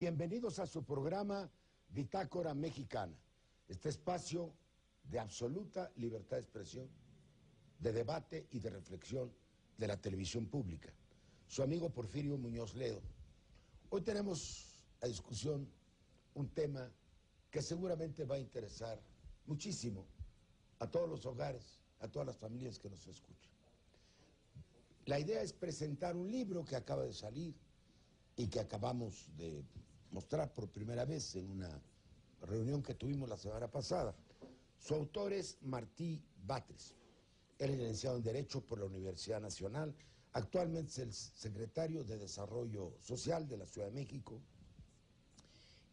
Bienvenidos a su programa Bitácora Mexicana, este espacio de absoluta libertad de expresión, de debate y de reflexión de la televisión pública. Su amigo Porfirio Muñoz Ledo. Hoy tenemos a discusión un tema que seguramente va a interesar muchísimo a todos los hogares, a todas las familias que nos escuchan. La idea es presentar un libro que acaba de salir y que acabamos de mostrar por primera vez en una reunión que tuvimos la semana pasada. Su autor es Martí Batres. Él es licenciado en Derecho por la Universidad Nacional. Actualmente es el secretario de Desarrollo Social de la Ciudad de México.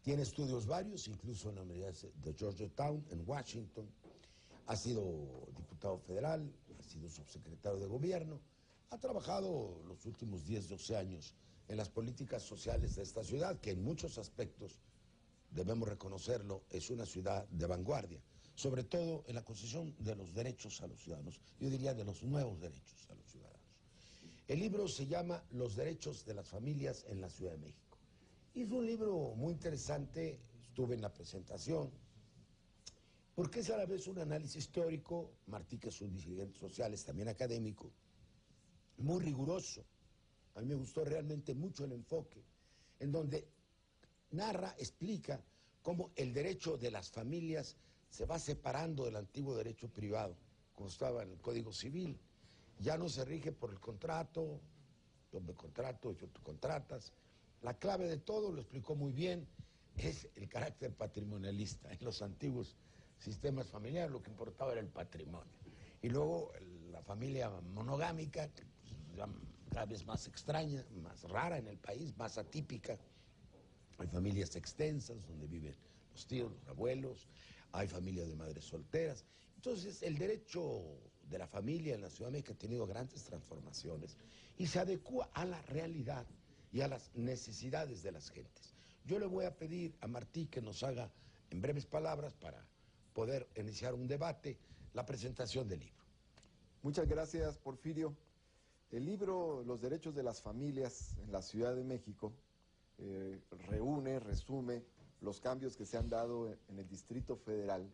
Tiene estudios varios, incluso en la Universidad de Georgetown, en Washington. Ha sido diputado federal, ha sido subsecretario de Gobierno. Ha trabajado los últimos 10, 12 años en las políticas sociales de esta ciudad, que en muchos aspectos, debemos reconocerlo, es una ciudad de vanguardia, sobre todo en la concesión de los derechos a los ciudadanos, yo diría de los nuevos derechos a los ciudadanos. El libro se llama Los derechos de las familias en la Ciudad de México. Y es un libro muy interesante, estuve en la presentación, porque es a la vez un análisis histórico. Martí, que es un dirigente social, es también académico, muy riguroso. A mí me gustó realmente mucho el enfoque, en donde narra, explica cómo el derecho de las familias se va separando del antiguo derecho privado, como estaba en el Código Civil. Ya no se rige por el contrato, yo me contrato, yo tú contratas. La clave de todo, lo explicó muy bien, es el carácter patrimonialista. En los antiguos sistemas familiares lo que importaba era el patrimonio. Y luego la familia monogámica, cada vez más extraña, más rara en el país, más atípica. Hay familias extensas donde viven los tíos, los abuelos, hay familias de madres solteras. Entonces, el derecho de la familia en la Ciudad de México ha tenido grandes transformaciones y se adecua a la realidad y a las necesidades de las gentes. Yo le voy a pedir a Martí que nos haga, en breves palabras, para poder iniciar un debate, la presentación del libro. Muchas gracias, Porfirio. El libro Los derechos de las familias en la Ciudad de México resume los cambios que se han dado en el Distrito Federal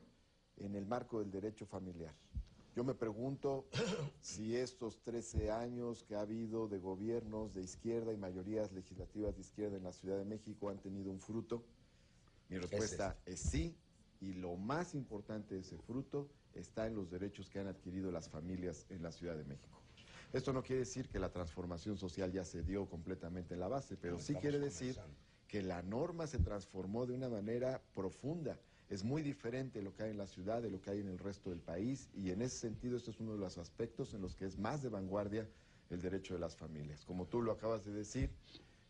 en el marco del derecho familiar. Yo me pregunto si estos 13 años que ha habido de gobiernos de izquierda y mayorías legislativas de izquierda en la Ciudad de México han tenido un fruto. Mi respuesta es sí, y lo más importante de ese fruto está en los derechos que han adquirido las familias en la Ciudad de México. Esto no quiere decir que la transformación social ya se dio completamente en la base, pero sí quiere decir que la norma se transformó de una manera profunda. Es muy diferente lo que hay en la ciudad de lo que hay en el resto del país, y en ese sentido este es uno de los aspectos en los que es más de vanguardia el derecho de las familias. Como tú lo acabas de decir,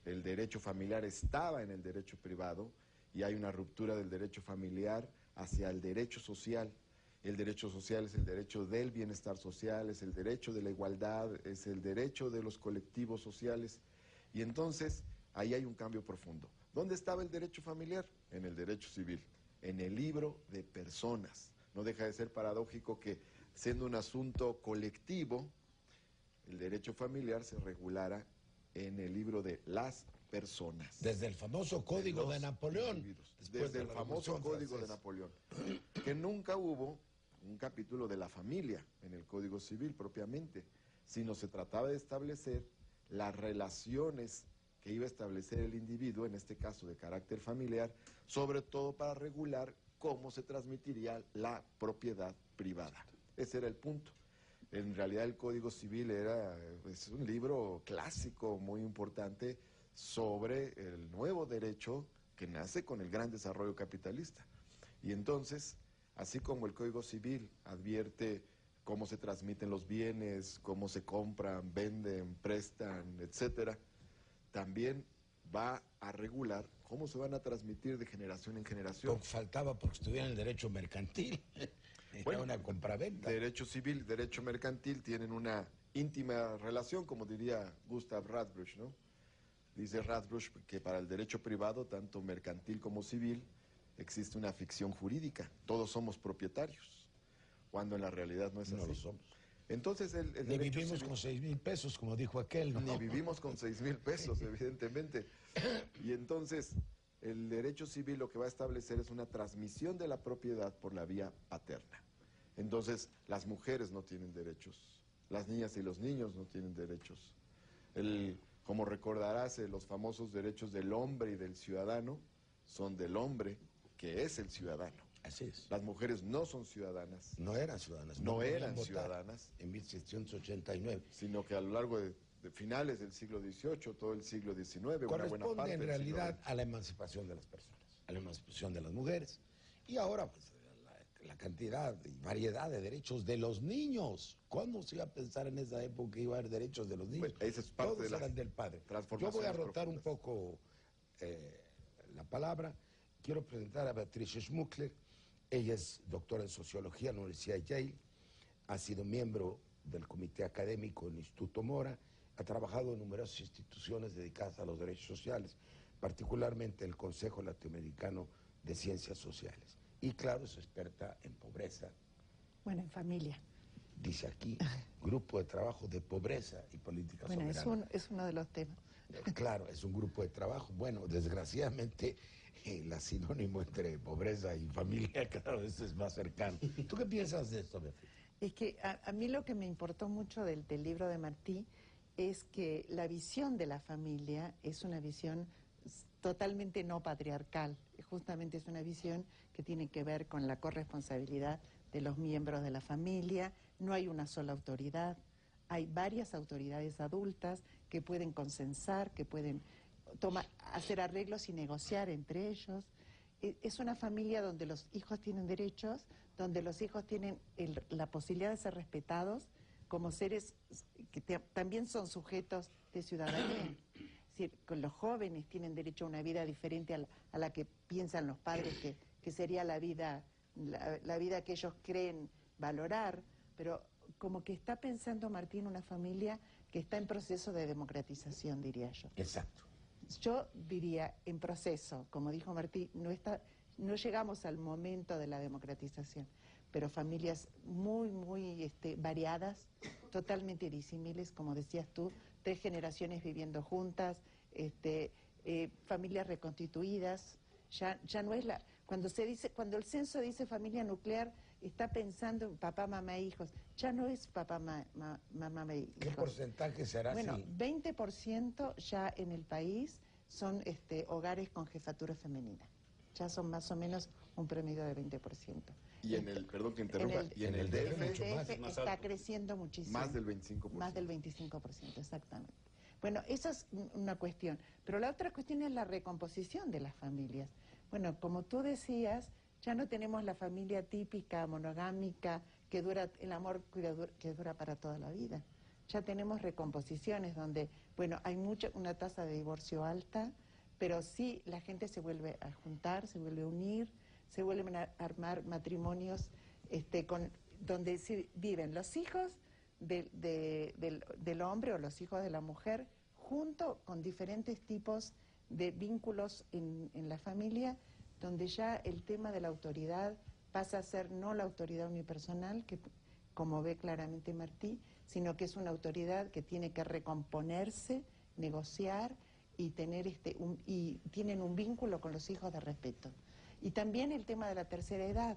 el derecho familiar estaba en el derecho privado y hay una ruptura del derecho familiar hacia el derecho social. El derecho social es el derecho del bienestar social, es el derecho de la igualdad, es el derecho de los colectivos sociales, y entonces ahí hay un cambio profundo. ¿Dónde estaba el derecho familiar? En el derecho civil, en el libro de personas. No deja de ser paradójico que, siendo un asunto colectivo, el derecho familiar se regulara en el libro de las personas. Desde el famoso Código de Napoleón. Desde el famoso Código de Napoleón. Que nunca hubo un capítulo de la familia en el Código Civil propiamente, sino se trataba de establecer las relaciones que iba a establecer el individuo, en este caso de carácter familiar, sobre todo para regular cómo se transmitiría la propiedad privada. Ese era el punto. En realidad el Código Civil es un libro clásico muy importante sobre el nuevo derecho que nace con el gran desarrollo capitalista. Y entonces, así como el Código Civil advierte cómo se transmiten los bienes, cómo se compran, venden, prestan, etcétera, también va a regular cómo se van a transmitir de generación en generación. Porque faltaba porque estuviera en el derecho mercantil. Bueno, una compraventa. Derecho civil, derecho mercantil tienen una íntima relación, como diría Gustav Radbruch, ¿no? Dice Radbruch que para el derecho privado, tanto mercantil como civil, existe una ficción jurídica. Todos somos propietarios, cuando en la realidad no es así. No lo somos. Entonces ni vivimos con 6,000 pesos, como dijo aquel, ¿no? Ni vivimos con 6,000 pesos, evidentemente. Y entonces, el derecho civil lo que va a establecer es una transmisión de la propiedad por la vía paterna. Entonces, las mujeres no tienen derechos, las niñas y los niños no tienen derechos. Como recordarás, los famosos derechos del hombre y del ciudadano son del hombre, que es el ciudadano. Así es. Las mujeres no son ciudadanas. No eran ciudadanas. No eran votar ciudadanas. En 1789. Sino que a lo largo de finales del siglo XVIII, todo el siglo XIX, una buena Corresponde parte en del siglo realidad XX. a la emancipación de las personas, a la emancipación de las mujeres. Y ahora, pues, la cantidad y variedad de derechos de los niños. ¿Cuándo se iba a pensar en esa época que iba a haber derechos de los niños? Bueno, esa es parte Todos de las eran del padre. Yo transformaciones voy a rotar un profundas. poco la palabra. Quiero presentar a Beatrice Schmuckler. Ella es doctora en Sociología en la Universidad de Yale. Ha sido miembro del Comité Académico del Instituto Mora. Ha trabajado en numerosas instituciones dedicadas a los derechos sociales, particularmente el Consejo Latinoamericano de Ciencias Sociales. Y claro, es experta en pobreza. Bueno, en familia. Dice aquí, Grupo de Trabajo de Pobreza y Política Bueno, Soberana. es uno de los temas. Claro, es un grupo de trabajo. Bueno, desgraciadamente, la sinónimo entre pobreza y familia cada vez es más cercano. ¿Tú qué piensas de esto, Beatriz? Es que a mí lo que me importó mucho del libro de Martí es que la visión de la familia es una visión totalmente no patriarcal. Justamente es una visión que tiene que ver con la corresponsabilidad de los miembros de la familia. No hay una sola autoridad, hay varias autoridades adultas que pueden consensar, que pueden hacer arreglos y negociar entre ellos. Es una familia donde los hijos tienen derechos, donde los hijos tienen la posibilidad de ser respetados como seres que también son sujetos de ciudadanía. Es decir, los jóvenes tienen derecho a una vida diferente a la que piensan los padres que sería la vida que ellos creen valorar, pero como que está pensando Martín una familia que está en proceso de democratización, diría yo. Exacto. Yo diría, en proceso, como dijo Martí, no llegamos al momento de la democratización, pero familias muy, muy variadas, totalmente disímiles, como decías tú, 3 generaciones viviendo juntas, familias reconstituidas. Ya no es cuando el censo dice familia nuclear, está pensando en papá, mamá e hijos. Ya no es papá, mamá e hijos. ¿Qué porcentaje será así? Bueno, 20% ya en el país son hogares con jefatura femenina. Ya son más o menos un promedio de 20%. Y perdón que interrumpa, en el DF el mucho más. DF está creciendo muchísimo. Más del 25%. Más del 25%, exactamente. Bueno, esa es una cuestión. Pero la otra cuestión es la recomposición de las familias. Bueno, como tú decías, ya no tenemos la familia típica, monogámica, que dura el amor que dura para toda la vida. Ya tenemos recomposiciones donde, bueno, hay una tasa de divorcio alta, pero sí la gente se vuelve a juntar, se vuelve a unir, se vuelven a armar matrimonios donde viven los hijos del hombre o los hijos de la mujer, junto con diferentes tipos de vínculos en la familia, donde ya el tema de la autoridad pasa a ser no la autoridad unipersonal, que como ve claramente Martí, sino que es una autoridad que tiene que recomponerse, negociar y tienen un vínculo con los hijos de respeto. Y también el tema de la tercera edad,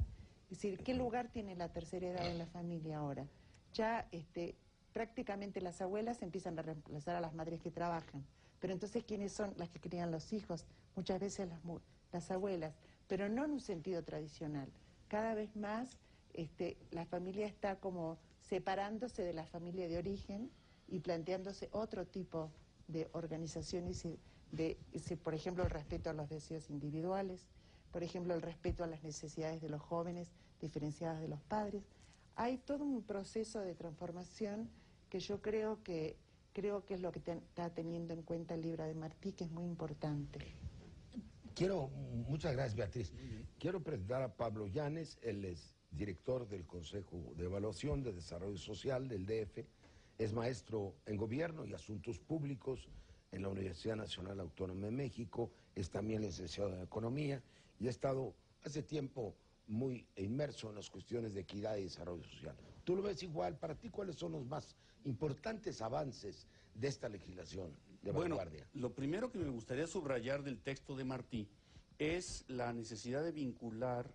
es decir, ¿qué lugar tiene la tercera edad en la familia ahora? Ya prácticamente las abuelas empiezan a reemplazar a las madres que trabajan, pero entonces ¿quiénes son las que crían los hijos? Muchas veces las abuelas, pero no en un sentido tradicional. Cada vez más la familia está como separándose de la familia de origen y planteándose otro tipo de organizaciones, por ejemplo, el respeto a los deseos individuales, por ejemplo, el respeto a las necesidades de los jóvenes diferenciadas de los padres. Hay todo un proceso de transformación que yo creo que es lo que está teniendo en cuenta el libro de Martí, que es muy importante. Muchas gracias, Beatriz. Quiero presentar a Pablo Llanes, él es director del Consejo de Evaluación de Desarrollo Social del DF, es maestro en Gobierno y Asuntos Públicos en la Universidad Nacional Autónoma de México, es también licenciado en Economía y ha estado hace tiempo muy inmerso en las cuestiones de equidad y desarrollo social. ¿Tú lo ves igual? Para ti, ¿cuáles son los más importantes avances de esta legislación de vanguardia? Bueno, lo primero que me gustaría subrayar del texto de Martí es la necesidad de vincular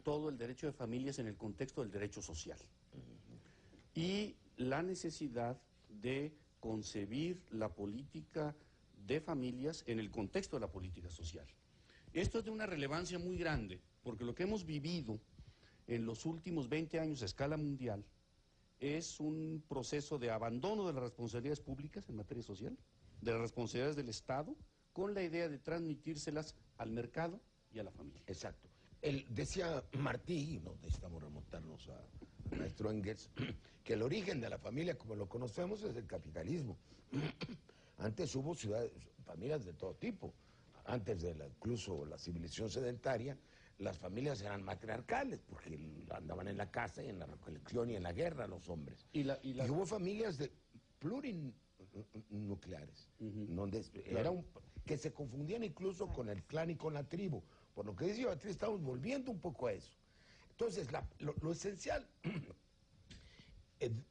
todo el derecho de familias en el contexto del derecho social. Y la necesidad de concebir la política de familias en el contexto de la política social. Esto es de una relevancia muy grande, porque lo que hemos vivido en los últimos 20 años a escala mundial es un proceso de abandono de las responsabilidades públicas en materia social, de las responsabilidades del Estado, con la idea de transmitírselas al mercado y a la familia. Exacto. Decía Martí, y no necesitamos remontarnos a maestro Engels, que el origen de la familia, como lo conocemos, es el capitalismo. Antes hubo familias de todo tipo. Antes de incluso la civilización sedentaria, las familias eran matriarcales, porque andaban en la casa y en la recolección y en la guerra los hombres. Y hubo familias plurinucleares, donde que se confundían incluso con el clan y con la tribu. Por lo que dice Beatriz, estamos volviendo un poco a eso. Entonces, lo esencial el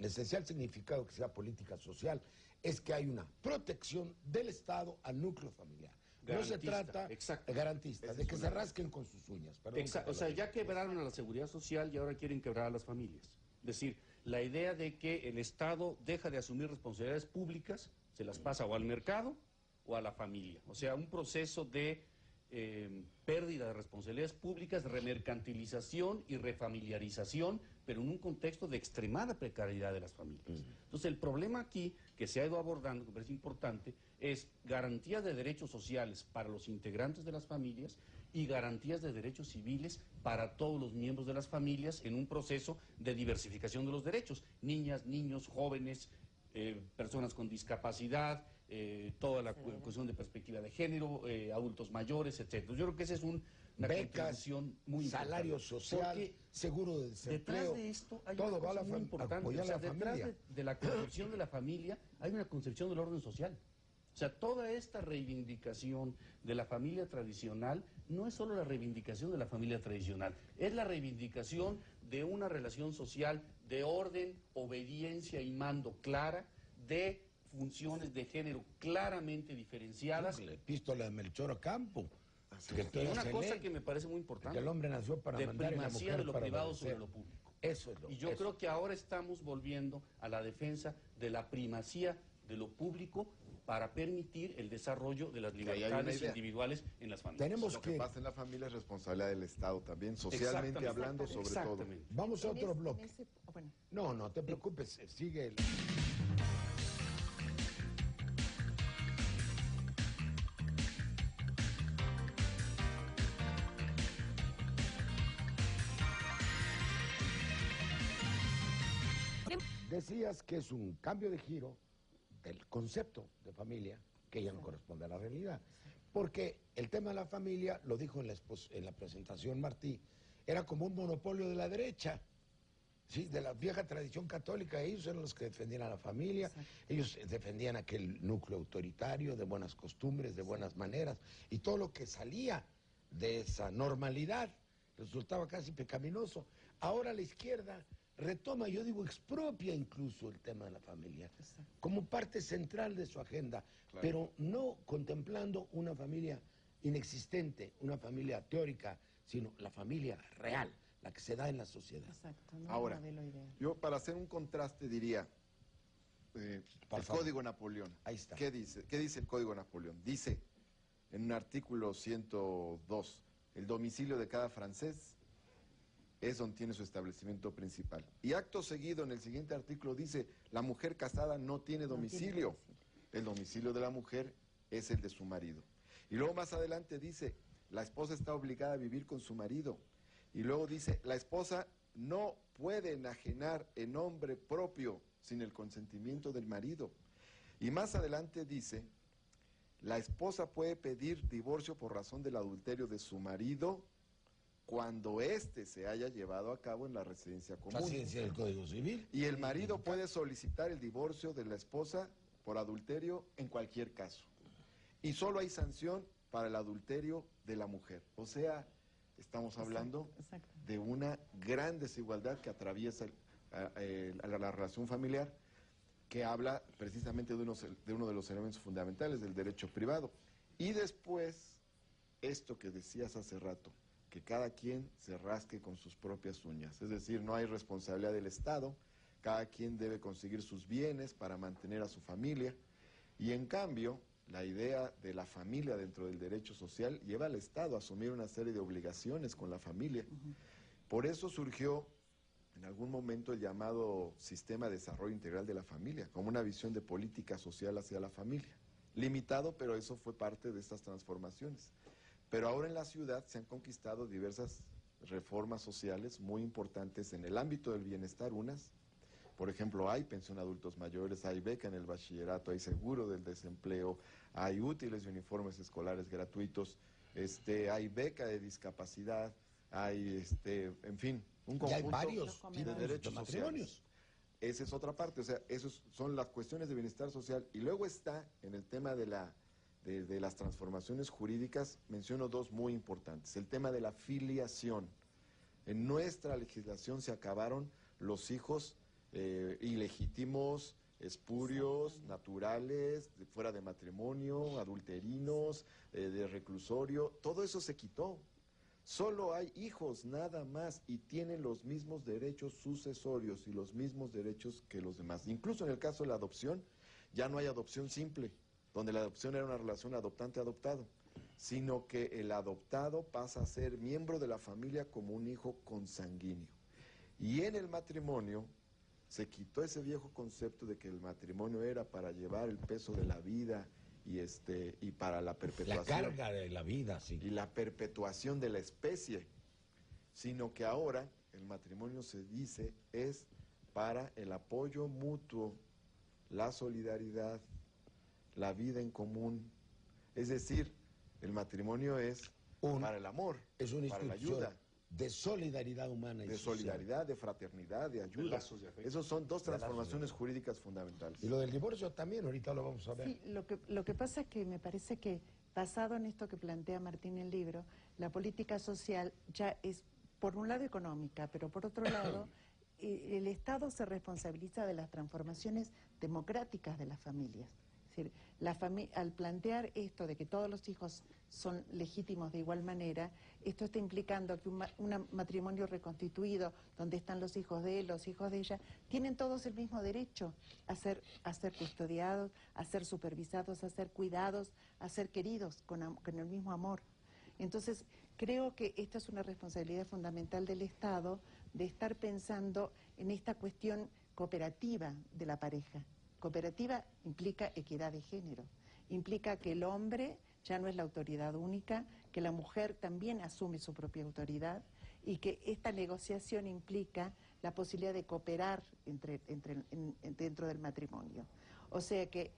esencial significado que sea política social es que hay una protección del Estado al núcleo familiar. No se trata garantista, de que se rasquen con sus uñas. O sea, ya quebraron a la seguridad social y ahora quieren quebrar a las familias. Es decir, la idea de que el Estado deja de asumir responsabilidades públicas, se las pasa o al mercado o a la familia. O sea, un proceso de pérdida de responsabilidades públicas, remercantilización y refamiliarización, pero en un contexto de extremada precariedad de las familias. Entonces, el problema aquí que se ha ido abordando, que me parece importante, es garantías de derechos sociales para los integrantes de las familias y garantías de derechos civiles para todos los miembros de las familias en un proceso de diversificación de los derechos. Niñas, niños, jóvenes, personas con discapacidad, toda la cuestión de perspectiva de género, adultos mayores, etc. Yo creo que esa es una contribución muy importante. Salario social, seguro de desempleo. Detrás de esto hay una cosa muy importante. O sea, detrás de la concepción de la familia hay una concepción del orden social. O sea, toda esta reivindicación de la familia tradicional no es solo la reivindicación de la familia tradicional, es la reivindicación de una relación social de orden, obediencia y mando clara, de funciones de género claramente diferenciadas. La epístola de Melchor Ocampo. Y una cosa que me parece muy importante, que el hombre nació para mandar y la mujer de lo para privado obedecer. sobre lo público. Eso es lo Y yo creo que ahora estamos volviendo a la defensa de la primacía de lo público para permitir el desarrollo de las libertades individuales en las familias. Lo que pasa en la familia es responsabilidad del Estado también, socialmente hablando, sobre todo. Vamos a otro bloque. No te preocupes, sigue el... Decías que es un cambio de giro del concepto de familia que ya no corresponde a la realidad. Porque el tema de la familia, lo dijo en la presentación Martí, era como un monopolio de la derecha, ¿sí? De la vieja tradición católica. Ellos eran los que defendían a la familia, ellos defendían aquel núcleo autoritario de buenas costumbres, de buenas maneras, y todo lo que salía de esa normalidad resultaba casi pecaminoso. Ahora la izquierda retoma, yo digo, expropia incluso el tema de la familia como parte central de su agenda, pero no contemplando una familia inexistente, una familia teórica, sino la familia real, la que se da en la sociedad. Ahora, yo para hacer un contraste diría, el Código Napoleón. Ahí está. ¿Qué dice el Código Napoleón? Dice, en un artículo 102, el domicilio de cada francés es donde tiene su establecimiento principal. Y acto seguido, en el siguiente artículo dice, la mujer casada no tiene domicilio. El domicilio de la mujer es el de su marido. Y luego más adelante dice, la esposa está obligada a vivir con su marido. Y luego dice, la esposa no puede enajenar en nombre propio sin el consentimiento del marido. Y más adelante dice, la esposa puede pedir divorcio por razón del adulterio de su marido cuando éste se haya llevado a cabo en la residencia común. Así decía el Código Civil. Y el marido puede solicitar el divorcio de la esposa por adulterio en cualquier caso. Y solo hay sanción para el adulterio de la mujer. O sea, estamos hablando de una gran desigualdad que atraviesa la relación familiar, que habla precisamente de uno de los elementos fundamentales del derecho privado. Y después, esto que decías hace rato, que cada quien se rasque con sus propias uñas. Es decir, no hay responsabilidad del Estado, cada quien debe conseguir sus bienes para mantener a su familia. Y en cambio, la idea de la familia dentro del derecho social lleva al Estado a asumir una serie de obligaciones con la familia. Por eso surgió en algún momento el llamado Sistema de Desarrollo Integral de la Familia, como una visión de política social hacia la familia. Limitado, pero eso fue parte de estas transformaciones. Pero ahora en la ciudad se han conquistado diversas reformas sociales muy importantes en el ámbito del bienestar, unas. Por ejemplo, hay pensión a adultos mayores, hay beca en el bachillerato, hay seguro del desempleo, hay útiles y uniformes escolares gratuitos, hay beca de discapacidad, hay, en fin, un conjunto hay varios de derechos de sociales. Esa es otra parte, o sea, esas son las cuestiones de bienestar social. Y luego está, en el tema de las transformaciones jurídicas, menciono dos muy importantes. El tema de la filiación. En nuestra legislación se acabaron los hijos ilegítimos, espurios, naturales, fuera de matrimonio, adulterinos, de reclusorio, todo eso se quitó. Solo hay hijos, nada más, y tienen los mismos derechos sucesorios y los mismos derechos que los demás. Incluso en el caso de la adopción, ya no hay adopción simple, donde la adopción era una relación adoptante-adoptado, sino que el adoptado pasa a ser miembro de la familia como un hijo consanguíneo. Y en el matrimonio se quitó ese viejo concepto de que el matrimonio era para llevar el peso de la vida y para la perpetuación. La carga de la vida, sí. Y la perpetuación de la especie, sino que ahora el matrimonio se dice es para el apoyo mutuo, la solidaridad, la vida en común. Es decir, el matrimonio es para el amor, es una para la ayuda. De solidaridad humana y de social. solidaridad, de fraternidad, de ayuda. Esos son dos transformaciones jurídicas fundamentales. Y lo del divorcio también, ahorita lo vamos a ver. Sí, lo que pasa es que me parece que, basado en esto que plantea Martín en el libro, la política social ya es, por un lado, económica, pero por otro lado, el Estado se responsabiliza de las transformaciones democráticas de las familias. Es decir, al plantear esto de que todos los hijos son legítimos de igual manera, esto está implicando que un matrimonio reconstituido, donde están los hijos de él, los hijos de ella, tienen todos el mismo derecho a ser custodiados, a ser supervisados, a ser cuidados, a ser queridos con el mismo amor. Entonces, creo que esta es una responsabilidad fundamental del Estado de estar pensando en esta cuestión cooperativa de la pareja. Cooperativa implica equidad de género, implica que el hombre ya no es la autoridad única, que la mujer también asume su propia autoridad y que esta negociación implica la posibilidad de cooperar dentro del matrimonio. O sea que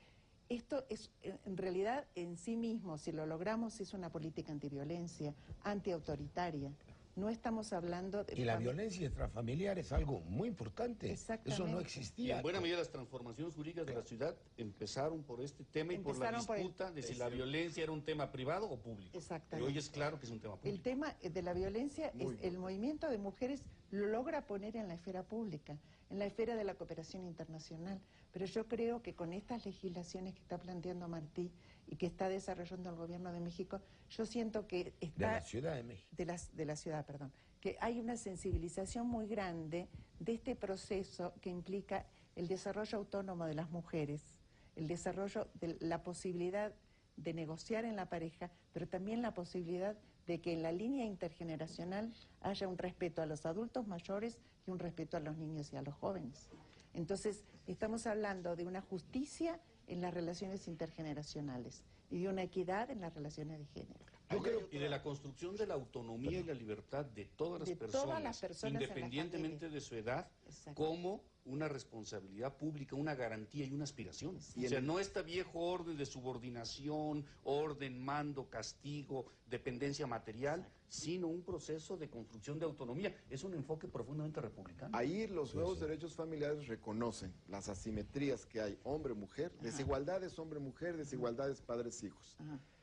esto es, en realidad, en sí mismo, si lo logramos, es una política antiviolencia, antiautoritaria. No estamos hablando de... Y la violencia intrafamiliar es algo muy importante. Eso no Y existía. en buena medida las transformaciones jurídicas de la ciudad empezaron por este tema y por la disputa de si la violencia era un tema privado o público. Exactamente. Y hoy es claro que es un tema público. El tema de la violencia el movimiento de mujeres lo logra poner en la esfera pública, en la esfera de la cooperación internacional. Pero yo creo que con estas legislaciones que está planteando Martí y que está desarrollando el gobierno de México, yo siento que está... De la Ciudad de México. De la ciudad, perdón. Que hay una sensibilización muy grande de este proceso que implica el desarrollo autónomo de las mujeres, el desarrollo de la posibilidad de negociar en la pareja, pero también la posibilidad de que en la línea intergeneracional haya un respeto a los adultos mayores y un respeto a los niños y a los jóvenes. Entonces, estamos hablando de una justicia en las relaciones intergeneracionales y de una equidad en las relaciones de género. Y de la construcción de la autonomía y la libertad de todas las personas independientemente de su edad, como una responsabilidad pública, una garantía y una aspiración. O sea, no este viejo orden de subordinación, orden, mando, castigo, dependencia material, sino un proceso de construcción de autonomía. Es un enfoque profundamente republicano. Ahí los nuevos derechos familiares reconocen las asimetrías que hay hombre-mujer, desigualdades hombre-mujer, desigualdades padres-hijos.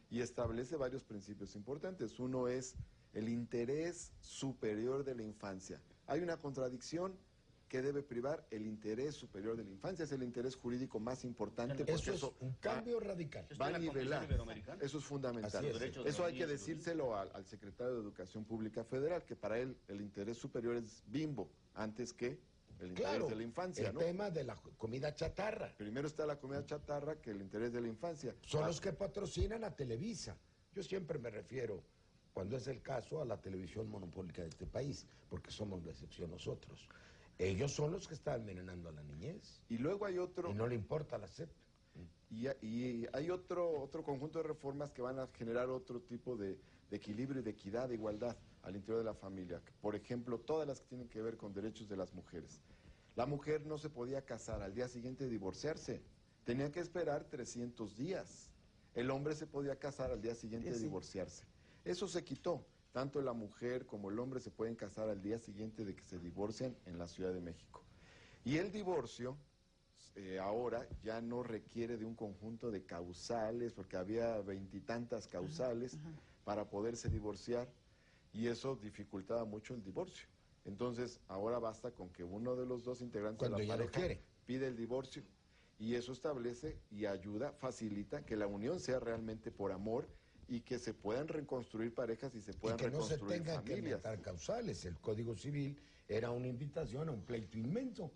Y establece varios principios importantes. Uno es el interés superior de la infancia. Hay una contradicción ¿qué debe privar? El interés superior de la infancia, es el interés jurídico más importante. Eso es un cambio radical. Va a nivelar. Eso es fundamental. Así es. Eso hay que decírselo al secretario de Educación Pública Federal, que para él el interés superior es bimbo, antes que el interés de la infancia, el ¿no? tema de la comida chatarra. Primero está la comida chatarra que el interés de la infancia. Son los que patrocinan a Televisa. Yo siempre me refiero, cuando es el caso, a la televisión monopólica de este país, porque somos la excepción nosotros. Ellos son los que están envenenando a la niñez. Y luego hay otro... Y no le importa la SEP. Y hay otro conjunto de reformas que van a generar otro tipo de equilibrio y de equidad, de igualdad al interior de la familia. Por ejemplo, todas las que tienen que ver con derechos de las mujeres. La mujer no se podía casar al día siguiente de divorciarse. Tenía que esperar 300 días. El hombre se podía casar al día siguiente de divorciarse. Eso se quitó. Tanto la mujer como el hombre se pueden casar al día siguiente de que se divorcian en la Ciudad de México. Y el divorcio ahora ya no requiere de un conjunto de causales, porque había 20 y tantas causales para poderse divorciar, y eso dificultaba mucho el divorcio. Entonces, ahora basta con que uno de los dos integrantes de la pareja pide el divorcio, y eso establece y ayuda, facilita que la unión sea realmente por amor y que se puedan reconstruir parejas y se puedan reconstruir familias. Y que no se tengan que inventar causales. El Código Civil era una invitación a un pleito inmenso.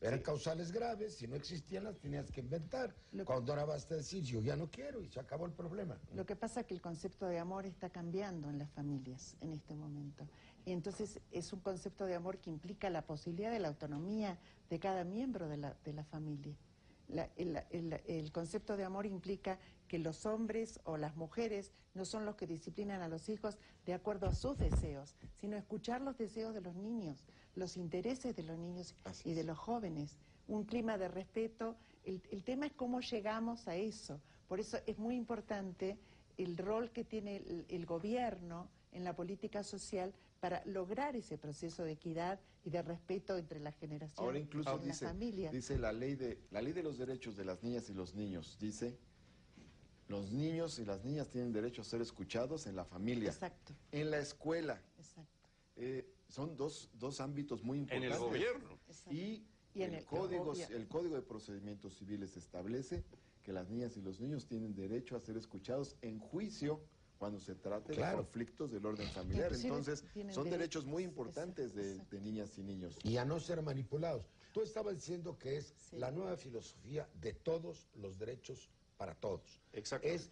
Eran causales graves, si no existían las tenías que inventar. Cuando ahora basta decir, yo ya no quiero, y se acabó el problema. Lo que pasa es que el concepto de amor está cambiando en las familias en este momento. Y entonces es un concepto de amor que implica la posibilidad de la autonomía de cada miembro de la familia. El concepto de amor implica que los hombres o las mujeres no son los que disciplinan a los hijos de acuerdo a sus deseos, sino escuchar los deseos de los niños, los intereses de los niños y de los jóvenes. Un clima de respeto. El tema es cómo llegamos a eso. Por eso es muy importante el rol que tiene el gobierno en la política social para lograr ese proceso de equidad y de respeto entre las generaciones. Ahora incluso dice la ley de los derechos de las niñas y los niños, dice, los niños y las niñas tienen derecho a ser escuchados en la familia, en la escuela. Son dos ámbitos muy importantes. En el gobierno. Y el Código de Procedimientos Civiles establece que las niñas y los niños tienen derecho a ser escuchados en juicio cuando se trate de conflictos del orden familiar. Entonces, son derechos muy importantes de niñas y niños. Y a no ser manipulados. Tú estabas diciendo que es la nueva filosofía de todos los derechos para todos. Exacto. Es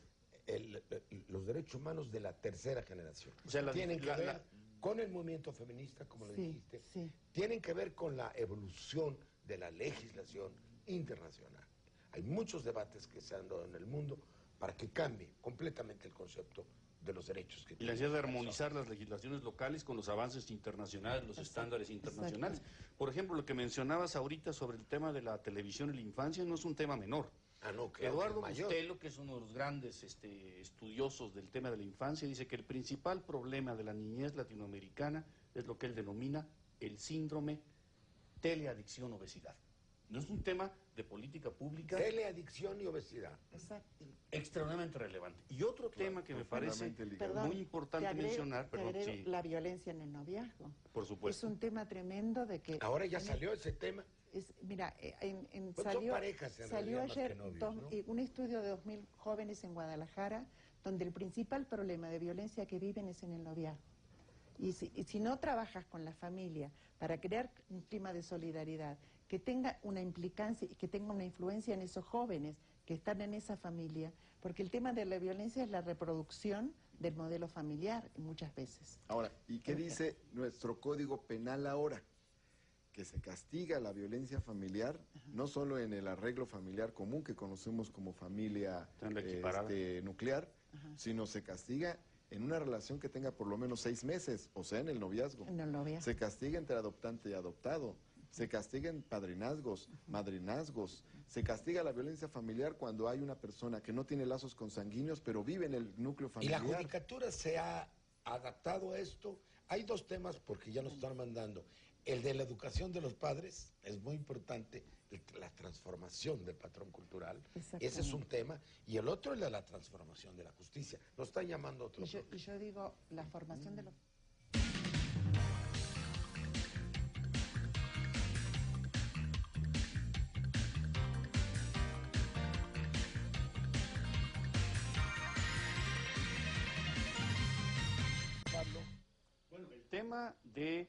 los derechos humanos de la tercera generación. O sea, tienen que ver con el movimiento feminista, como lo dijiste. Tienen que ver con la evolución de la legislación internacional. Hay muchos debates que se han dado en el mundo para que cambie completamente el concepto de los derechos que y la necesidad de armonizar las legislaciones locales con los avances internacionales, los estándares internacionales. Por ejemplo, lo que mencionabas ahorita sobre el tema de la televisión y la infancia no es un tema menor. Eduardo Bustelo, que es uno de los grandes estudiosos del tema de la infancia, dice que el principal problema de la niñez latinoamericana es lo que él denomina el síndrome teleadicción-obesidad. No es un tema de política pública. Teleadicción y obesidad. Exacto. Extremadamente relevante. Y otro tema que me parece muy importante mencionar, la violencia en el noviazgo. Por supuesto. Es un tema tremendo de que... Ahora ya salió ese tema. Mira, salió ayer novios, ¿no? un estudio de 2.000 jóvenes en Guadalajara, donde el principal problema de violencia que viven es en el noviazgo. Y si no trabajas con la familia para crear un clima de solidaridad, que tenga una implicancia y que tenga una influencia en esos jóvenes que están en esa familia, porque el tema de la violencia es la reproducción del modelo familiar muchas veces. Ahora, ¿y qué dice nuestro Código Penal ahora? Que se castiga la violencia familiar, no solo en el arreglo familiar común que conocemos como familia nuclear, sino se castiga en una relación que tenga por lo menos 6 meses, o sea, en el noviazgo. Se castiga entre adoptante y adoptado. Se castiga en padrinazgos, madrinazgos. Se castiga la violencia familiar cuando hay una persona que no tiene lazos consanguíneos, pero vive en el núcleo familiar. ¿Y la judicatura se ha adaptado a esto? Hay 2 temas porque ya nos están mandando. El de la educación de los padres es muy importante, la transformación del patrón cultural. Ese es un tema. Y el otro es la transformación de la justicia. Nos están llamando otros. Y yo digo, la formación de los... tema de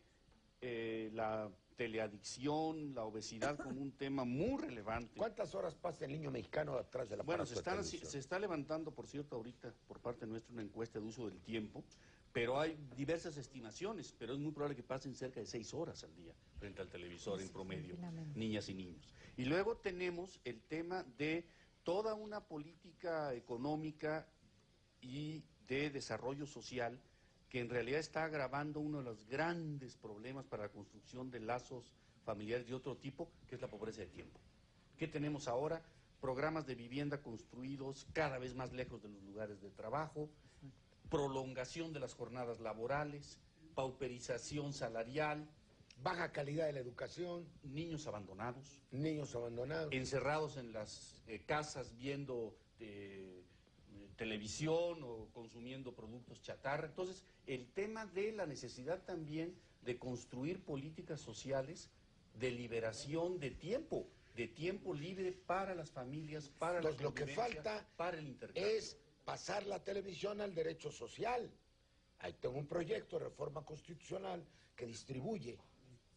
la teleadicción, la obesidad como un tema muy relevante. ¿Cuántas horas pasa el niño mexicano atrás de la Bueno, televisión? se está levantando, por cierto, ahorita por parte nuestra una encuesta de uso del tiempo, pero hay diversas estimaciones, pero es muy probable que pasen cerca de 6 horas al día frente al televisor en promedio, niñas y niños. Y luego tenemos el tema de toda una política económica y de desarrollo social que en realidad está agravando uno de los grandes problemas para la construcción de lazos familiares de otro tipo, que es la pobreza de tiempo. ¿Qué tenemos ahora? Programas de vivienda construidos cada vez más lejos de los lugares de trabajo, prolongación de las jornadas laborales, pauperización salarial, baja calidad de la educación, niños abandonados, encerrados en las casas viendo televisión o consumiendo productos chatarra. Entonces, el tema de la necesidad también de construir políticas sociales de liberación de tiempo libre para las familias, para la lo que falta para el intercambio. Es pasar la televisión al derecho social. Ahí tengo un proyecto de reforma constitucional que distribuye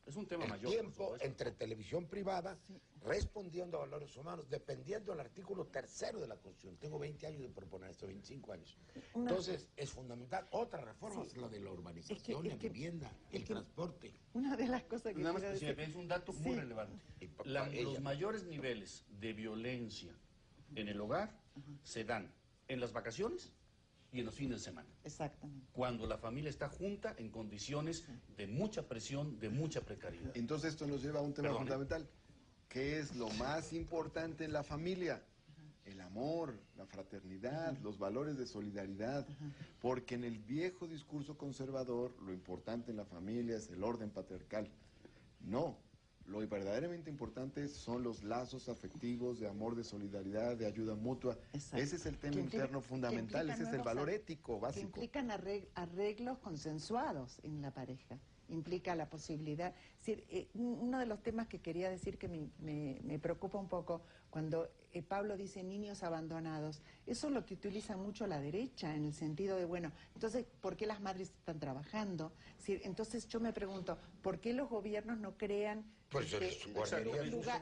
es un tema el mayor, tiempo entre televisión privada, respondiendo a valores humanos, dependiendo del artículo 3º de la Constitución. Tengo 20 años de proponer esto, 25 años. Entonces, es fundamental. Otra reforma es la de la urbanización, la vivienda, el transporte. Una de las cosas que... Nada más, si me pienso un dato muy relevante. Los mayores niveles de violencia en el hogar se dan en las vacaciones y en los fines de semana. Exactamente. Cuando la familia está junta en condiciones de mucha presión, de mucha precariedad. Entonces esto nos lleva a un tema fundamental. ¿Qué es lo más importante en la familia? El amor, la fraternidad, los valores de solidaridad. Porque en el viejo discurso conservador, lo importante en la familia es el orden patriarcal. No. Lo verdaderamente importante son los lazos afectivos, de amor, de solidaridad, de ayuda mutua. Exacto. Ese es el tema interno fundamental, ese es el valor ético básico. Que implican arreglos consensuados en la pareja. Implica la posibilidad... Es decir, uno de los temas que quería decir que me preocupa un poco, cuando Pablo dice niños abandonados, eso es lo que utiliza mucho la derecha, en el sentido de, bueno, entonces, ¿por qué las madres están trabajando? Es decir, entonces yo me pregunto, ¿por qué los gobiernos no crean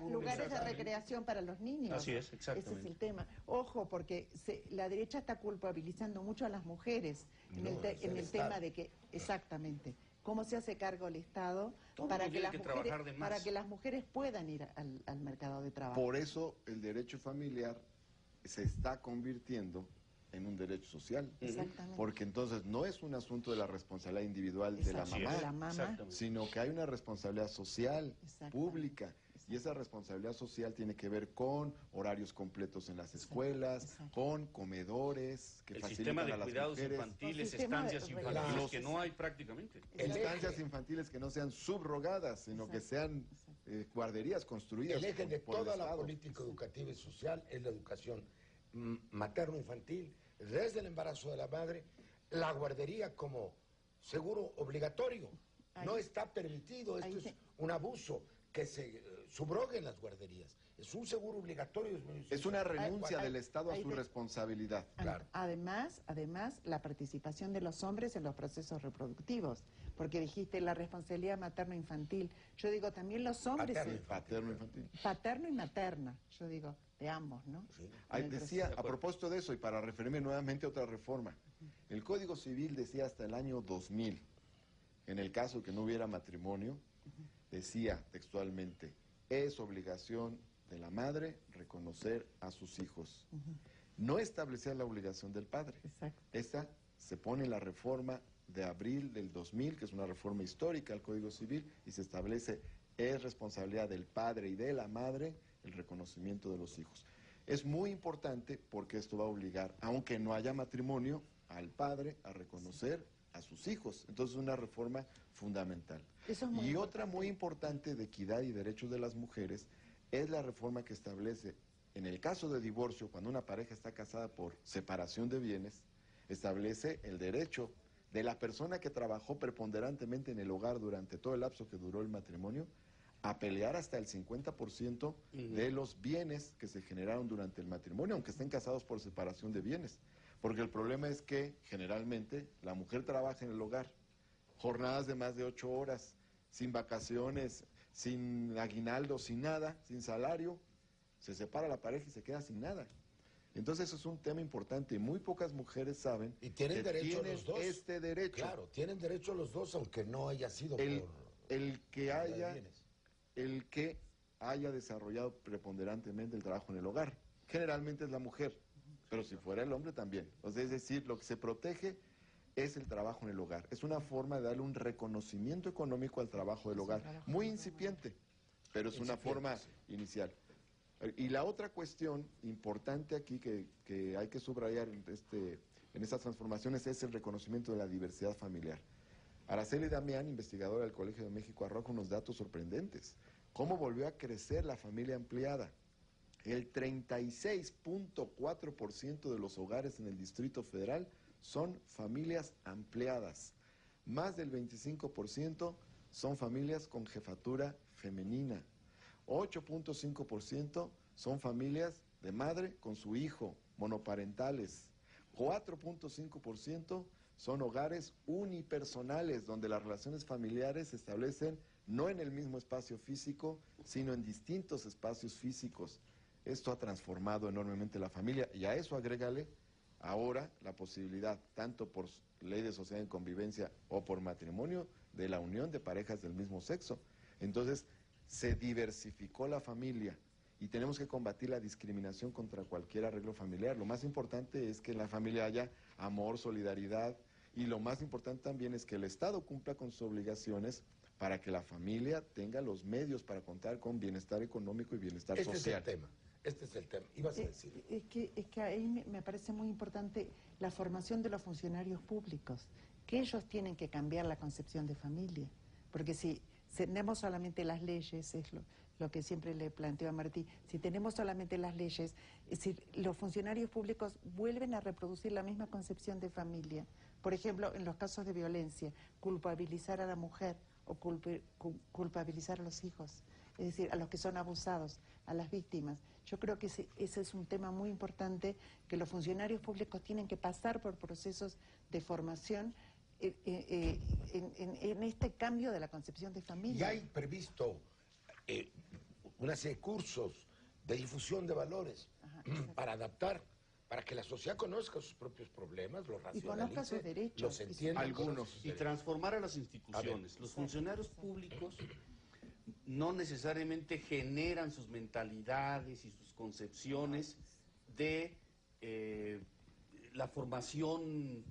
lugares de recreación para los niños? Así es, exactamente. Ese es el tema. Ojo, porque la derecha está culpabilizando mucho a las mujeres en el tema de que, exactamente, cómo se hace cargo el Estado para que las mujeres puedan ir al mercado de trabajo. Por eso el derecho familiar se está convirtiendo en un derecho social. Exactamente. Porque entonces no es un asunto de la responsabilidad individual de la mamá, sino que hay una responsabilidad social, pública. Y esa responsabilidad social tiene que ver con horarios completos en las escuelas, con comedores que facilitan a las mujeres. El sistema de cuidados infantiles, estancias infantiles, que no hay prácticamente. Estancias infantiles que no sean subrogadas, sino que sean guarderías construidas. El eje de por toda el la Estado. política educativa y social es la educación materno-infantil, desde el embarazo de la madre, la guardería como seguro obligatorio. No está permitido, esto es un abuso, que se subroguen las guarderías. Es un seguro obligatorio. Es una renuncia del Estado a su responsabilidad. Claro. Además, la participación de los hombres en los procesos reproductivos, porque dijiste la responsabilidad materno-infantil. Yo digo también los hombres... Paterno-infantil. Paterno y materna, yo digo, de ambos, ¿no? Sí. Decía, a propósito de eso, y para referirme nuevamente a otra reforma, el Código Civil decía hasta el año 2000, en el caso que no hubiera matrimonio, decía textualmente, es obligación de la madre reconocer a sus hijos. No establecía la obligación del padre. Exacto. Esta se pone en la reforma de abril del 2000, que es una reforma histórica al Código Civil, y se establece, es responsabilidad del padre y de la madre el reconocimiento de los hijos. Es muy importante porque esto va a obligar, aunque no haya matrimonio, al padre a reconocer a sus hijos. Entonces es una reforma fundamental. Y otra muy importante de equidad y derechos de las mujeres es la reforma que establece, en el caso de divorcio, cuando una pareja está casada por separación de bienes, establece el derecho de la persona que trabajó preponderantemente en el hogar durante todo el lapso que duró el matrimonio, a pelear hasta el 50% de los bienes que se generaron durante el matrimonio, aunque estén casados por separación de bienes. Porque el problema es que generalmente la mujer trabaja en el hogar jornadas de más de 8 horas, sin vacaciones, sin aguinaldo, sin nada, sin salario. Se separa la pareja y se queda sin nada. Entonces eso es un tema importante. Muy pocas mujeres saben y tienen que derecho tienen los dos. este derecho. Claro, tienen derecho los dos, aunque no haya sido el que haya desarrollado preponderantemente el trabajo en el hogar. Generalmente es la mujer, pero si fuera el hombre también. O sea, es decir, lo que se protege es el trabajo en el hogar. Es una forma de darle un reconocimiento económico al trabajo del hogar. Muy incipiente, pero es una forma inicial. Y la otra cuestión importante aquí que hay que subrayar en estas transformaciones es el reconocimiento de la diversidad familiar. Araceli Damián, investigadora del Colegio de México, arroja unos datos sorprendentes. ¿Cómo volvió a crecer la familia ampliada? El 36.4% de los hogares en el Distrito Federal son familias ampliadas. Más del 25% son familias con jefatura femenina. 8.5% son familias de madre con su hijo, monoparentales. 4.5% son hogares unipersonales, donde las relaciones familiares se establecen no en el mismo espacio físico, sino en distintos espacios físicos. Esto ha transformado enormemente la familia y a eso agrégale ahora la posibilidad, tanto por ley de sociedad en convivencia o por matrimonio, de la unión de parejas del mismo sexo. Entonces, se diversificó la familia y tenemos que combatir la discriminación contra cualquier arreglo familiar. Lo más importante es que en la familia haya amor, solidaridad, y lo más importante también es que el Estado cumpla con sus obligaciones para que la familia tenga los medios para contar con bienestar económico y bienestar social. Este es el tema. Ibas a decir. Es que ahí me parece muy importante la formación de los funcionarios públicos, que ellos tienen que cambiar la concepción de familia, porque si tenemos solamente las leyes, es lo que siempre le planteo a Martí, si tenemos solamente las leyes, es decir, los funcionarios públicos vuelven a reproducir la misma concepción de familia. Por ejemplo, en los casos de violencia, culpabilizar a la mujer o culpabilizar a los hijos, es decir, a los que son abusados, a las víctimas. Yo creo que ese es un tema muy importante, que los funcionarios públicos tienen que pasar por procesos de formación en este cambio de la concepción de familia. Y hay previsto una serie de cursos de difusión de valores para adaptar, para que la sociedad conozca sus propios problemas, los racionalice, y conozca sus derechos, los entienda. Algunos. Y transformar a las instituciones. Los funcionarios públicos no necesariamente generan sus mentalidades y sus concepciones de la formación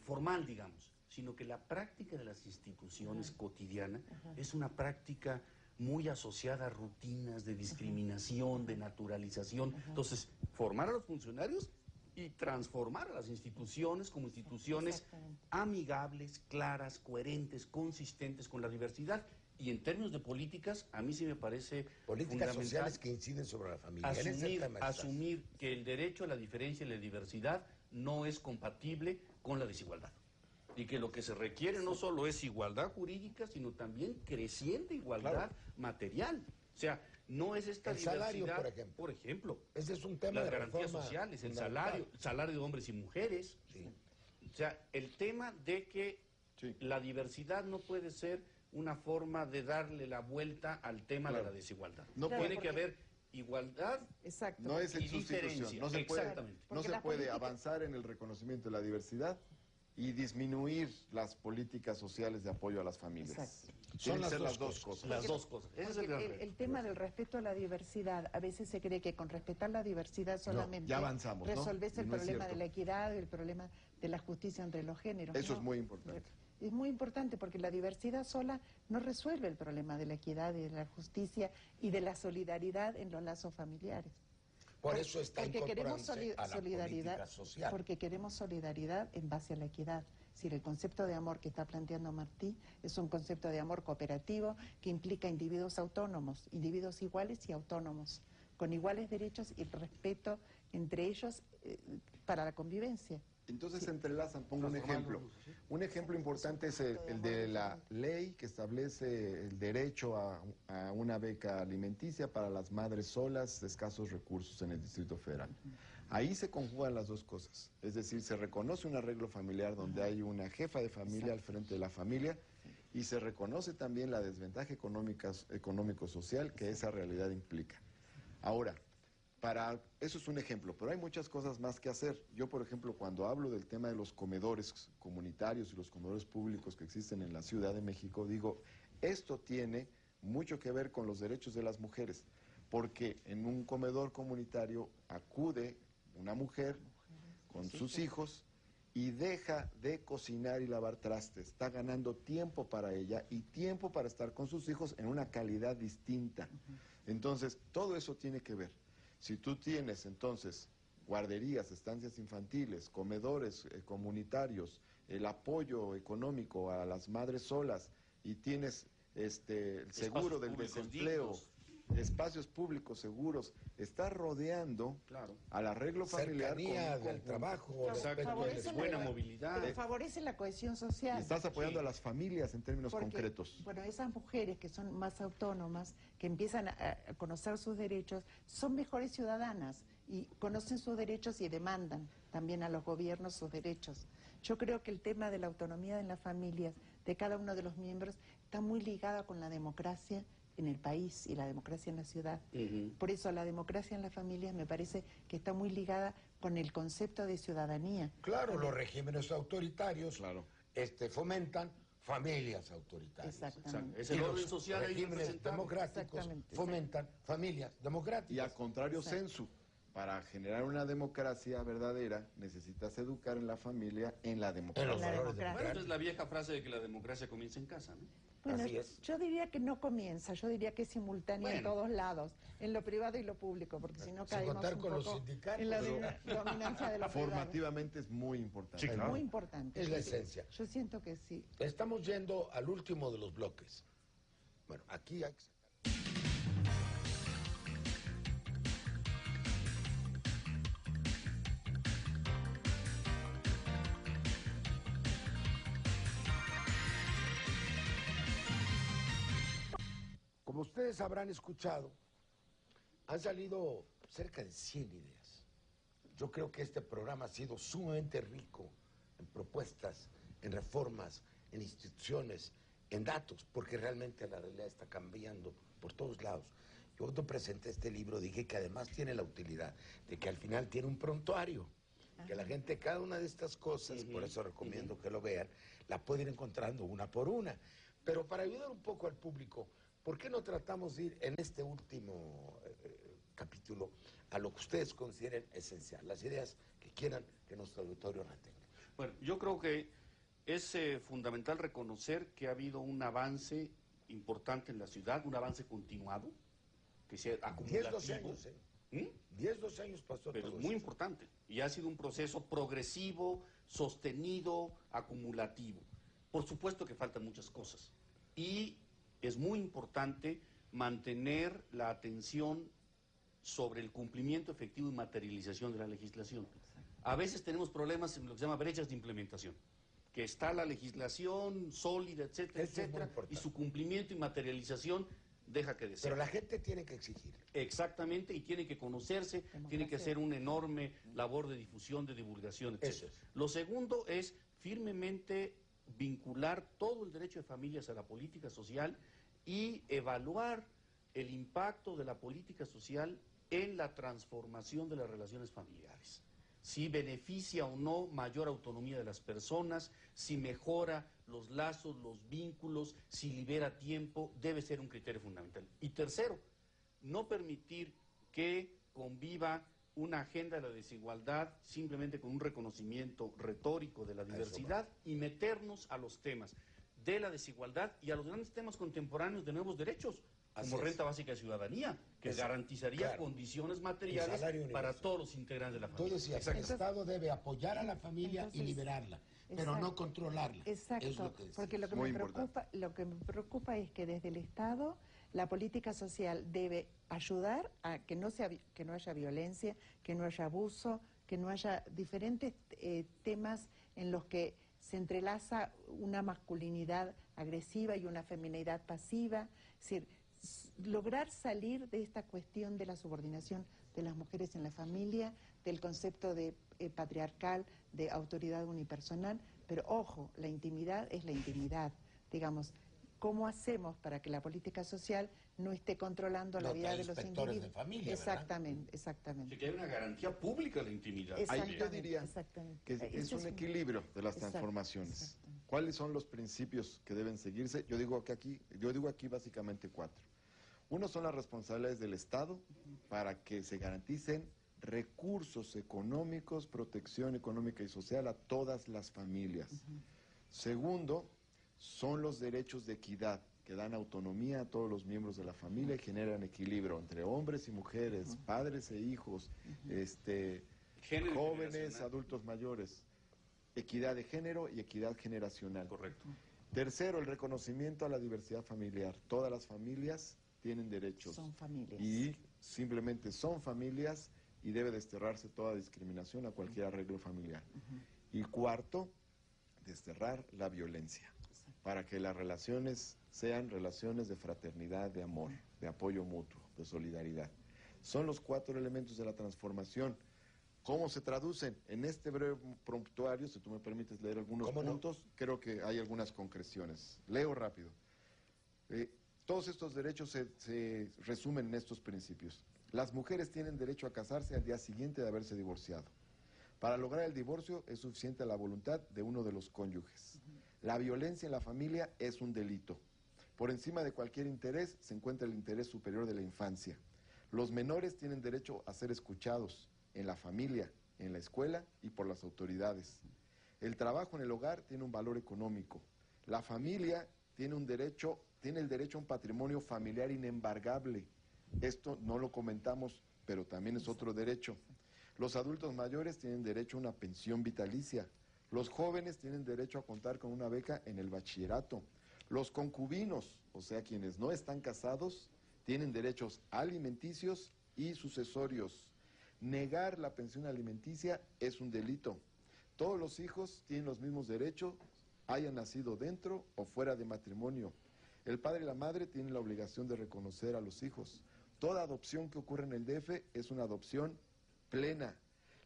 formal, digamos, sino que la práctica de las instituciones cotidiana es una práctica muy asociada a rutinas de discriminación, de naturalización. Entonces, formar a los funcionarios y transformar a las instituciones como instituciones amigables, claras, coherentes, consistentes con la diversidad. Y en términos de políticas, a mí sí me parece políticas sociales que inciden sobre la familia. Asumir que el derecho a la diferencia y la diversidad no es compatible con la desigualdad. Y que lo que se requiere no solo es igualdad jurídica, sino también creciente igualdad material. O sea, no es esta diversidad, salario, por ejemplo. Ese es un tema las de garantías sociales, el salario de hombres y mujeres. Sí. O sea, el tema de que la diversidad no puede ser una forma de darle la vuelta al tema de la desigualdad. No tiene que haber igualdad. Exacto. No es en y sustitución. No se puede avanzar en el reconocimiento de la diversidad y disminuir las políticas sociales de apoyo a las familias. Exacto. Tienen que ser las dos cosas. Las dos cosas. Ese es el gran reto. El tema del respeto a la diversidad, a veces se cree que con respetar la diversidad solamente ya avanzamos, resolves el no es problema de cierto. la equidad, el problema de la justicia entre los géneros. Eso ¿no? es muy importante. Es muy importante porque la diversidad sola no resuelve el problema de la equidad y de la justicia y de la solidaridad en los lazos familiares. Por eso está porque queremos incorporándose a la política social. Porque queremos solidaridad en base a la equidad. Es decir, el concepto de amor que está planteando Martí es un concepto de amor cooperativo que implica individuos autónomos, individuos iguales y autónomos, con iguales derechos y respeto entre ellos para la convivencia. Entonces se entrelazan, pongo un ejemplo. Un ejemplo importante es el de la ley que establece el derecho a una beca alimenticia para las madres solas de escasos recursos en el Distrito Federal. Ahí se conjugan las dos cosas, es decir, se reconoce un arreglo familiar donde hay una jefa de familia al frente de la familia y se reconoce también la desventaja económico-social que esa realidad implica. Ahora, eso es un ejemplo, pero hay muchas cosas más que hacer. Yo, por ejemplo, cuando hablo del tema de los comedores comunitarios y los comedores públicos que existen en la Ciudad de México, digo, esto tiene mucho que ver con los derechos de las mujeres, porque en un comedor comunitario acude una mujer con sus hijos y deja de cocinar y lavar trastes. Está ganando tiempo para ella y tiempo para estar con sus hijos en una calidad distinta. Entonces, todo eso tiene que ver. Si tú tienes, entonces, guarderías, estancias infantiles, comedores comunitarios, el apoyo económico a las madres solas y tienes el seguro del desempleo, espacios públicos seguros, está rodeando al arreglo familiar del trabajo, buena movilidad. Pero favorece la cohesión social. Y estás apoyando a las familias en términos concretos. Bueno, esas mujeres que son más autónomas, que empiezan a conocer sus derechos, son mejores ciudadanas y conocen sus derechos y demandan también a los gobiernos sus derechos. Yo creo que el tema de la autonomía de las familias, de cada uno de los miembros, está muy ligada con la democracia en el país y la democracia en la ciudad. Por eso la democracia en las familias me parece que está muy ligada con el concepto de ciudadanía. Claro, los regímenes autoritarios fomentan familias autoritarias. Exactamente. Es el orden social los ahí regímenes representado. democráticos fomentan familias democráticas. Y al contrario, censo. Para generar una democracia verdadera, necesitas educar en la familia en la democracia. En los valores Bueno, democráticos. es la vieja frase de que la democracia comienza en casa, ¿no? Bueno, Así es. yo diría que no comienza, yo diría que es simultánea en Bueno. todos lados, en lo privado y lo público, porque si no Sin caemos contar un con los poco sindicatos. en la Pero dominancia de lo privado. Formativamente es muy importante. Sí, claro. Muy importante. Es la esencia. Yo siento que sí. Estamos yendo al último de los bloques. Bueno, aquí hay que sacar. Como ustedes habrán escuchado, han salido cerca de 100 ideas. Yo creo que este programa ha sido sumamente rico en propuestas, en reformas, en instituciones, en datos, porque realmente la realidad está cambiando por todos lados. Yo cuando presenté este libro dije que además tiene la utilidad de que al final tiene un prontuario, que la gente cada una de estas cosas, por eso recomiendo que lo vean, la puede ir encontrando una por una. Pero para ayudar un poco al público, ¿por qué no tratamos de ir en este último capítulo a lo que ustedes consideren esencial, las ideas que quieran que nuestro auditorio retenga? Bueno, yo creo que es fundamental reconocer que ha habido un avance importante en la ciudad, un avance continuado, que se ha 10, 12 años, 10, 12 años pasó Pero todo es muy eso. importante. Y ha sido un proceso progresivo, sostenido, acumulativo. Por supuesto que faltan muchas cosas. Y es muy importante mantener la atención sobre el cumplimiento efectivo y materialización de la legislación. A veces tenemos problemas en lo que se llama brechas de implementación, que está la legislación sólida, etcétera, Eso es muy etcétera, importante. y su cumplimiento y materialización deja que desear. Pero la gente tiene que exigir. Exactamente, y tiene que conocerse, tiene que hacer una enorme labor de difusión, de divulgación, etc. Eso es. Lo segundo es firmemente vincular todo el derecho de familias a la política social y evaluar el impacto de la política social en la transformación de las relaciones familiares. Si beneficia o no mayor autonomía de las personas, si mejora los lazos, los vínculos, si libera tiempo, debe ser un criterio fundamental. Y tercero, no permitir que conviva una agenda de la desigualdad simplemente con un reconocimiento retórico de la diversidad y meternos a los temas de la desigualdad y a los grandes temas contemporáneos de nuevos derechos, como renta básica de ciudadanía, que garantizaría condiciones materiales para todos los integrantes de la Tú familia. decías, el Estado debe apoyar a la familia y liberarla, pero no controlarla. Exacto, Es lo que decías. porque lo que me preocupa es que desde el Estado la política social debe ayudar a que no haya violencia, que no haya abuso, que no haya diferentes temas en los que se entrelaza una masculinidad agresiva y una feminidad pasiva. Es decir, lograr salir de esta cuestión de la subordinación de las mujeres en la familia, del concepto de patriarcal, de autoridad unipersonal, pero ojo, la intimidad es la intimidad, digamos. ¿Cómo hacemos para que la política social no esté controlando la vida de los individuos? De familia, exactamente, exactamente. Que hay una garantía pública de la intimidad. Exactamente, Yo diría exactamente. que es un equilibrio de las transformaciones. exactamente. ¿Cuáles son los principios que deben seguirse? Yo digo aquí básicamente 4. Uno son las responsabilidades del Estado para que se garanticen recursos económicos, protección económica y social a todas las familias. Segundo, son los derechos de equidad que dan autonomía a todos los miembros de la familia y generan equilibrio entre hombres y mujeres, padres e hijos, Género jóvenes, generacional. adultos mayores. Equidad de género y equidad generacional. Correcto. Tercero, el reconocimiento a la diversidad familiar. Todas las familias tienen derechos. Son familias. Y simplemente son familias y debe desterrarse toda discriminación a cualquier arreglo familiar. Y cuarto, desterrar la violencia para que las relaciones sean relaciones de fraternidad, de amor, de apoyo mutuo, de solidaridad. Son los 4 elementos de la transformación. ¿Cómo se traducen? En este breve prontuario, si tú me permites leer algunos puntos, creo que hay algunas concreciones. Leo rápido. Todos estos derechos se resumen en estos principios. Las mujeres tienen derecho a casarse al día siguiente de haberse divorciado. Para lograr el divorcio es suficiente la voluntad de uno de los cónyuges. La violencia en la familia es un delito. Por encima de cualquier interés se encuentra el interés superior de la infancia. Los menores tienen derecho a ser escuchados en la familia, en la escuela y por las autoridades. El trabajo en el hogar tiene un valor económico. La familia tiene el derecho a un patrimonio familiar inembargable. Esto no lo comentamos, pero también es otro derecho. Los adultos mayores tienen derecho a una pensión vitalicia. Los jóvenes tienen derecho a contar con una beca en el bachillerato. Los concubinos, o sea, quienes no están casados, tienen derechos alimenticios y sucesorios. Negar la pensión alimenticia es un delito. Todos los hijos tienen los mismos derechos, hayan nacido dentro o fuera de matrimonio. El padre y la madre tienen la obligación de reconocer a los hijos. Toda adopción que ocurre en el DF es una adopción plena.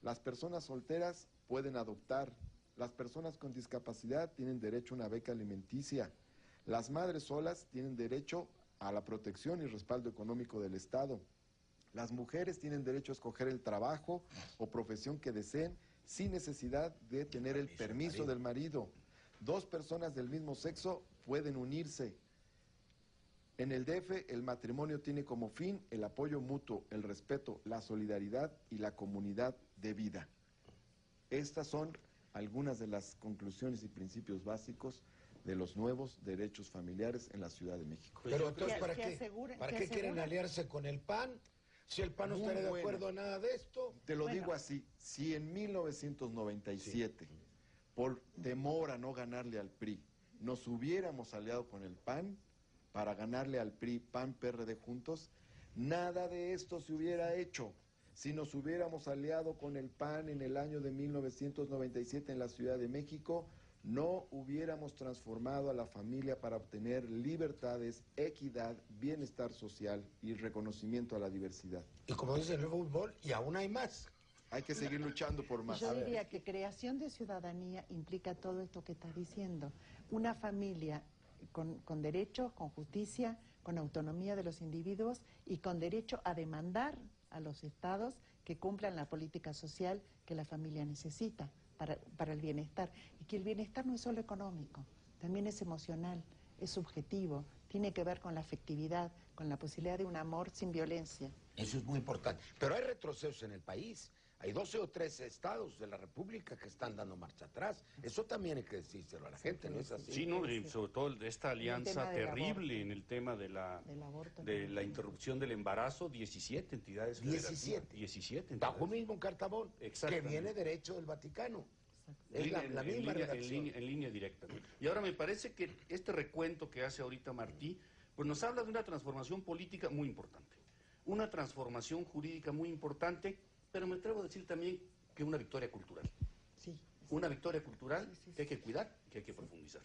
Las personas solteras pueden adoptar. Las personas con discapacidad tienen derecho a una beca alimenticia. Las madres solas tienen derecho a la protección y respaldo económico del Estado. Las mujeres tienen derecho a escoger el trabajo o profesión que deseen sin necesidad de tener el permiso del marido. 2 personas del mismo sexo pueden unirse. En el DF, el matrimonio tiene como fin el apoyo mutuo, el respeto, la solidaridad y la comunidad de vida. Estas son algunas de las conclusiones y principios básicos de los nuevos derechos familiares en la Ciudad de México. Pero entonces, Que ¿para aseguren- ¿para que qué quieren aseguren. aliarse con el PAN? Si el PAN no Muy estaría de buena. acuerdo a nada de esto. Te lo Bueno. digo así, si en 1997, por temor a no ganarle al PRI, nos hubiéramos aliado con el PAN para ganarle al PRI, PAN, PRD juntos, nada de esto se hubiera hecho. Si nos hubiéramos aliado con el PAN en el año de 1997 en la Ciudad de México, no hubiéramos transformado a la familia para obtener libertades, equidad, bienestar social y reconocimiento a la diversidad. Y como dice el fútbol, y aún hay más. Hay que seguir luchando por más. Yo diría que creación de ciudadanía implica todo esto que estás diciendo. Una familia con derechos, con justicia, con autonomía de los individuos y con derecho a demandar a los estados que cumplan la política social que la familia necesita para el bienestar. Y que el bienestar no es solo económico, también es emocional, es subjetivo, tiene que ver con la afectividad, con la posibilidad de un amor sin violencia. Eso es muy importante. Pero hay retrocesos en el país. Hay 12 o 13 estados de la República que están dando marcha atrás. Eso también hay que decírselo a la gente, ¿no es así? Sí, no, y sobre todo de esta alianza tema del terrible aborto. en el tema de Del aborto, de ¿no? la interrupción del embarazo, 17 entidades 17. 17 Bajo entidades. mismo en Cartabón, que Exactamente. viene derecho del Vaticano. En Es la línea- misma redacción. en línea directa. Y ahora me parece que este recuento que hace ahorita Martí, pues nos habla de una transformación política muy importante, una transformación jurídica muy importante, pero me atrevo a decir también que una victoria cultural. Sí. Una victoria cultural Sí. que hay que cuidar, que hay que profundizar.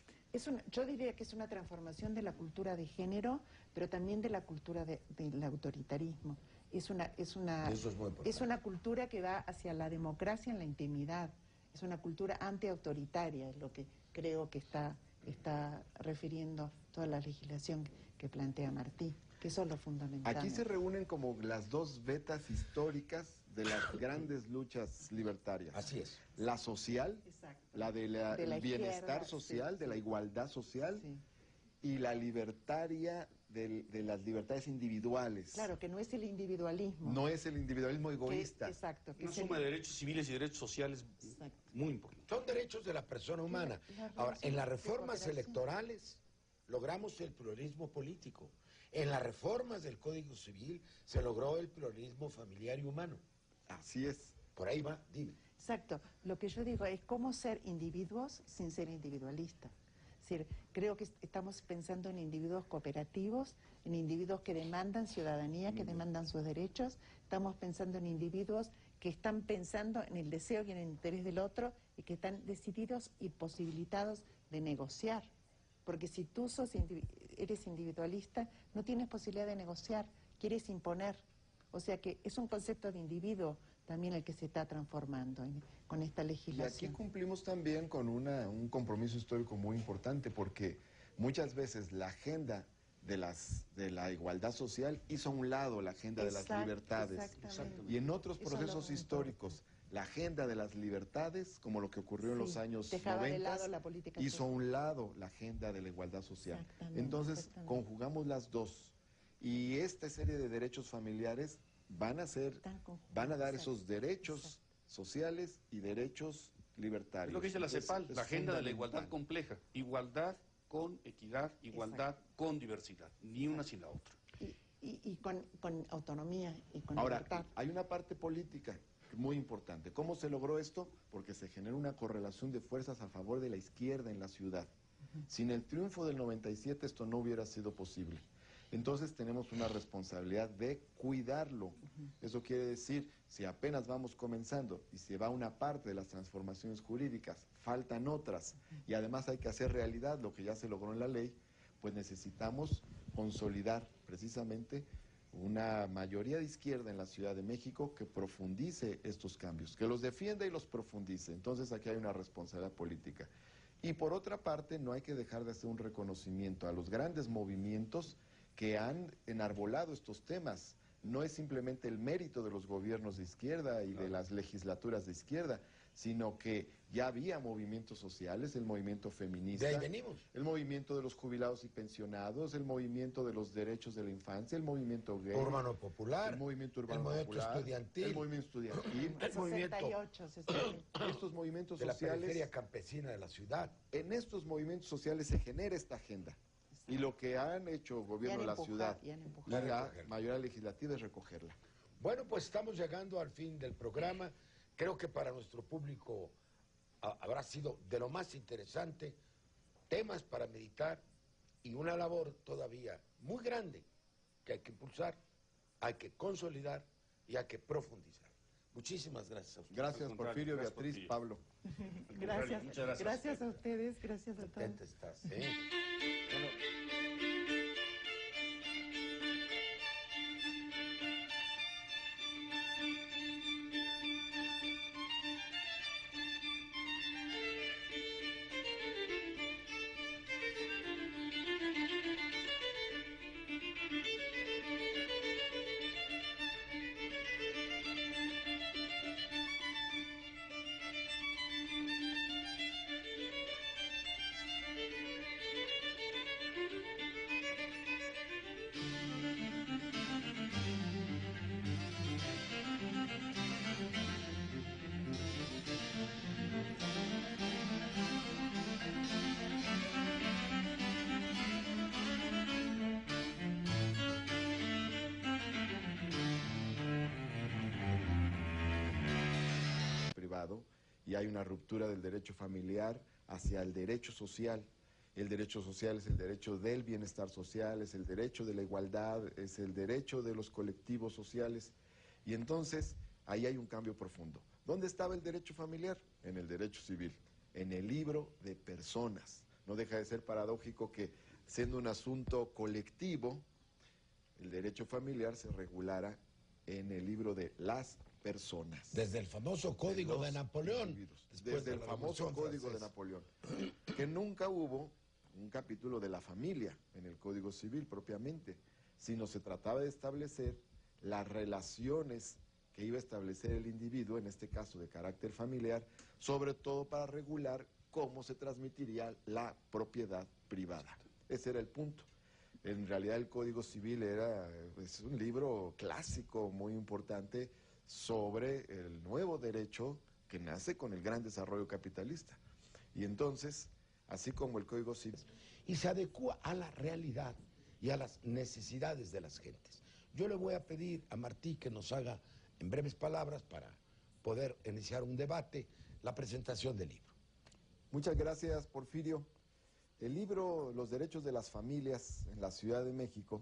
Yo diría que es una transformación de la cultura de género, pero también de la cultura del autoritarismo. Eso es muy importante. una cultura que va hacia la democracia en la intimidad. Es una cultura antiautoritaria, es lo que creo que está refiriendo toda la legislación que plantea Martí, que eso es lo fundamental. Aquí se reúnen como las dos vetas históricas de las grandes luchas libertarias. Así es. La social, Exacto. la del De la bienestar izquierda, social, sí, de la sí. igualdad social, Sí. y la libertaria de las libertades individuales. Claro, que no es el individualismo. No es el individualismo egoísta. Exacto. Que Una es el- suma de derechos civiles y derechos sociales Exacto. muy importante. Son derechos de la persona humana. las Ahora, en las relaciones de reformas cooperación. electorales logramos el pluralismo político. En las reformas del Código Civil se logró el pluralismo familiar y humano. Así es. Por ahí va, dime. Exacto. Lo que yo digo es cómo ser individuos sin ser individualistas. Es decir, creo que estamos pensando en individuos cooperativos, en individuos que demandan ciudadanía, que demandan sus derechos. Estamos pensando en individuos que están pensando en el deseo y en el interés del otro y que están decididos y posibilitados de negociar. Porque si tú eres individualista, no tienes posibilidad de negociar, quieres imponer. O sea que es un concepto de individuo también el que se está transformando con esta Y aquí legislación. cumplimos también con un compromiso histórico muy importante, porque muchas veces la agenda de la igualdad social hizo a un lado la agenda de las Exacto, libertades. exactamente. Y en otros Eso es lo procesos que históricos, la agenda de las libertades, como lo que ocurrió en Sí, los años dejaba de 90, lado la política hizo a social. un lado la agenda de la igualdad social. Exactamente, Entonces, exactamente. conjugamos las dos. Y esta serie de derechos familiares van a dar esos derechos sociales y derechos libertarios. Es lo que dice la Entonces, CEPAL, es la agenda de la fundamental. igualdad compleja. Igualdad con equidad, igualdad con diversidad. Ni una sin la otra. Y con autonomía y con Ahora, libertad. hay una parte política muy importante. ¿Cómo se logró esto? Porque se generó una correlación de fuerzas a favor de la izquierda en la ciudad. Sin el triunfo del 97 esto no hubiera sido posible. Entonces tenemos una responsabilidad de cuidarlo. Eso quiere decir, si apenas vamos comenzando y se va una parte de las transformaciones jurídicas, faltan otras, y además hay que hacer realidad lo que ya se logró en la ley, pues necesitamos consolidar precisamente una mayoría de izquierda en la Ciudad de México que profundice estos cambios, que los defienda y los profundice. Entonces aquí hay una responsabilidad política. Y por otra parte, no hay que dejar de hacer un reconocimiento a los grandes movimientos que han enarbolado estos temas. No es simplemente el mérito de los gobiernos de izquierda y de las legislaturas de izquierda, sino que ya había movimientos sociales, el movimiento feminista, De ahí venimos. el movimiento de los jubilados y pensionados, el movimiento de los derechos de la infancia, el movimiento gay, Urbano popular, el movimiento urbano el movimiento popular, estudiantil, el movimiento estudiantil, el movimiento 68, 68. estos movimientos de la sociales. periferia campesina de la ciudad. En estos movimientos sociales se genera esta agenda. Y lo que han hecho el gobierno de la ciudad Y han y empujado. la recogerla. mayoría legislativa es recogerla. Bueno, pues estamos llegando al fin del programa. Creo que para nuestro público habrá sido de lo más interesante, temas para meditar y una labor todavía muy grande que hay que impulsar, hay que consolidar y hay que profundizar. Muchísimas gracias a ustedes. Gracias, Al contrario, Porfirio, gracias, Beatriz, Porfirio. Pablo. Gracias. Muchas gracias. Gracias a ustedes, gracias a todos. Contenta estás, ¿eh? Bueno, Privado, y hay una ruptura del derecho familiar hacia el derecho social. El derecho social es el derecho del bienestar social, es el derecho de la igualdad, es el derecho de los colectivos sociales. Y entonces ahí hay un cambio profundo. ¿Dónde estaba el derecho familiar? En el derecho civil, en el libro de personas. No deja de ser paradójico que, siendo un asunto colectivo, el derecho familiar se regulara en el libro de las personas. Desde el famoso Código de Napoleón. Desde el famoso Código de Napoleón. Que nunca hubo un capítulo de la familia en el Código Civil propiamente, sino se trataba de establecer las relaciones que iba a establecer el individuo, en este caso de carácter familiar, sobre todo para regular cómo se transmitiría la propiedad privada. Ese era el punto. En realidad el Código Civil es un libro clásico muy importante sobre el nuevo derecho que nace con el gran desarrollo capitalista. Y entonces, así como el Código Civil... Y se adecua a la realidad y a las necesidades de las gentes. Yo le voy a pedir a Martí que nos haga, en breves palabras, para poder iniciar un debate, la presentación del libro. Muchas gracias, Porfirio. El libro Los derechos de las familias en la Ciudad de México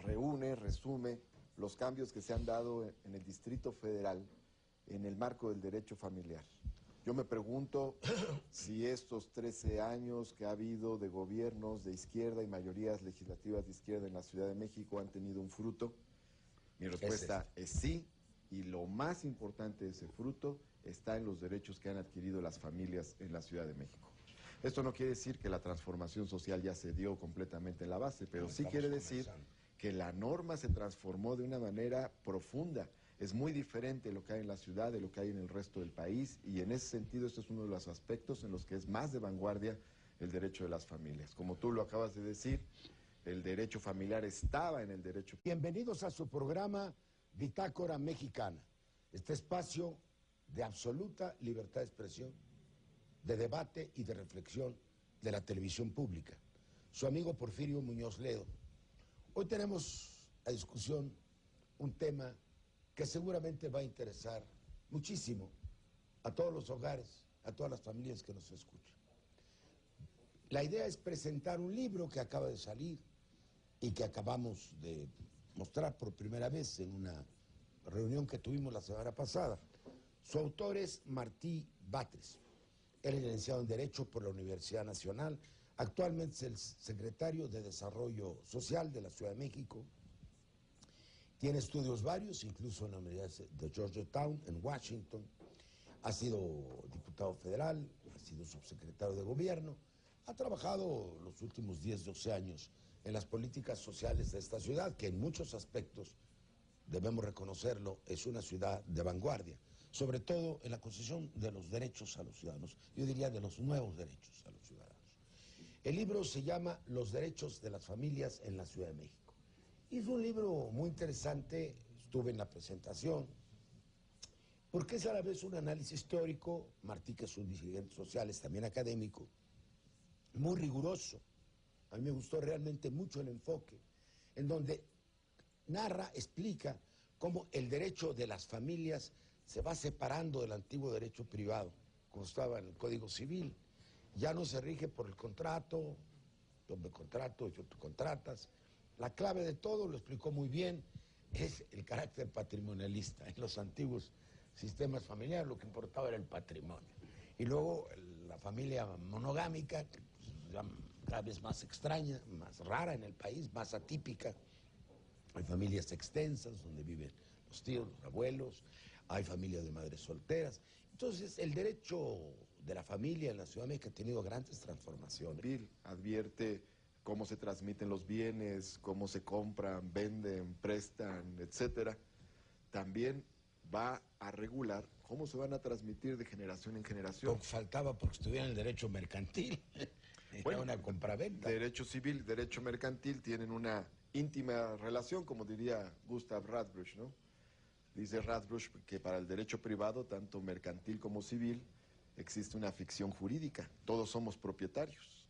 resume los cambios que se han dado en el Distrito Federal en el marco del derecho familiar. Yo me pregunto si estos 13 años que ha habido de gobiernos de izquierda y mayorías legislativas de izquierda en la Ciudad de México han tenido un fruto. Mi respuesta es sí, y lo más importante de ese fruto está en los derechos que han adquirido las familias en la Ciudad de México. Esto no quiere decir que la transformación social ya se dio completamente en la base, pero sí quiere decir que la norma se transformó de una manera profunda. Es muy diferente lo que hay en la ciudad de lo que hay en el resto del país, y en ese sentido este es uno de los aspectos en los que es más de vanguardia el derecho de las familias. Como tú lo acabas de decir, el derecho familiar estaba en el derecho. Bienvenidos a su programa Bitácora Mexicana, este espacio de absoluta libertad de expresión, de debate y de reflexión de la televisión pública. Su amigo Porfirio Muñoz Ledo. Hoy tenemos a discusión un tema que seguramente va a interesar muchísimo a todos los hogares, a todas las familias que nos escuchan. La idea es presentar un libro que acaba de salir y que acabamos de mostrar por primera vez en una reunión que tuvimos la semana pasada. Su autor es Martí Batres. Él es licenciado en Derecho por la Universidad Nacional. Actualmente es el secretario de Desarrollo Social de la Ciudad de México. Tiene estudios varios, incluso en la Universidad de Georgetown, en Washington. Ha sido diputado federal, ha sido subsecretario de Gobierno. Ha trabajado los últimos 10, 12 años en las políticas sociales de esta ciudad, que en muchos aspectos, debemos reconocerlo, es una ciudad de vanguardia, sobre todo en la concesión de los derechos a los ciudadanos, yo diría de los nuevos derechos a los ciudadanos. El libro se llama Los derechos de las familias en la Ciudad de México. Y es un libro muy interesante, estuve en la presentación, porque es a la vez un análisis histórico. Martí, que es un dirigente social, es también académico, muy riguroso. A mí me gustó realmente mucho el enfoque, en donde narra, explica cómo el derecho de las familias se va separando del antiguo derecho privado, como estaba en el Código Civil. Ya no se rige por el contrato, yo me contrato, yo tú contratas. La clave de todo, lo explicó muy bien, es el carácter patrimonialista. En los antiguos sistemas familiares lo que importaba era el patrimonio. Y luego la familia monogámica, que pues, cada vez más extraña, más rara en el país, más atípica. Hay familias extensas donde viven los tíos, los abuelos, hay familias de madres solteras. Entonces, el derecho de la familia en la Ciudad de México ha tenido grandes transformaciones. Bill advierte cómo se transmiten los bienes, cómo se compran, venden, prestan, etcétera. También va a regular cómo se van a transmitir de generación en generación. Faltaba porque estuviera el derecho mercantil. Era una compraventa. Derecho civil, derecho mercantil tienen una íntima relación, como diría Gustav Radbruch, ¿no? Dice Radbruch que para el derecho privado, tanto mercantil como civil, existe una ficción jurídica. Todos somos propietarios,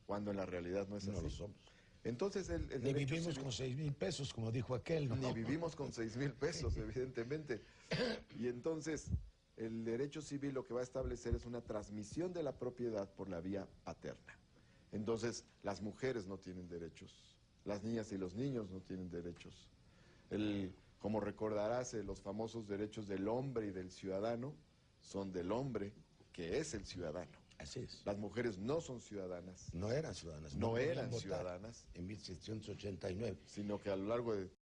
cuando en la realidad no es así. No lo somos. Entonces el Ni derecho vivimos civil, con 6,000 pesos, como dijo aquel, ¿no? Ni vivimos con 6,000 pesos, evidentemente. Y entonces el derecho civil lo que va a establecer es una transmisión de la propiedad por la vía paterna. Entonces las mujeres no tienen derechos, las niñas y los niños no tienen derechos. Como recordarás, los famosos derechos del hombre y del ciudadano son del hombre, que es el ciudadano. Así es. Las mujeres no son ciudadanas. No eran ciudadanas. No podían eran votar ciudadanas. En 1789. Sino que a lo largo de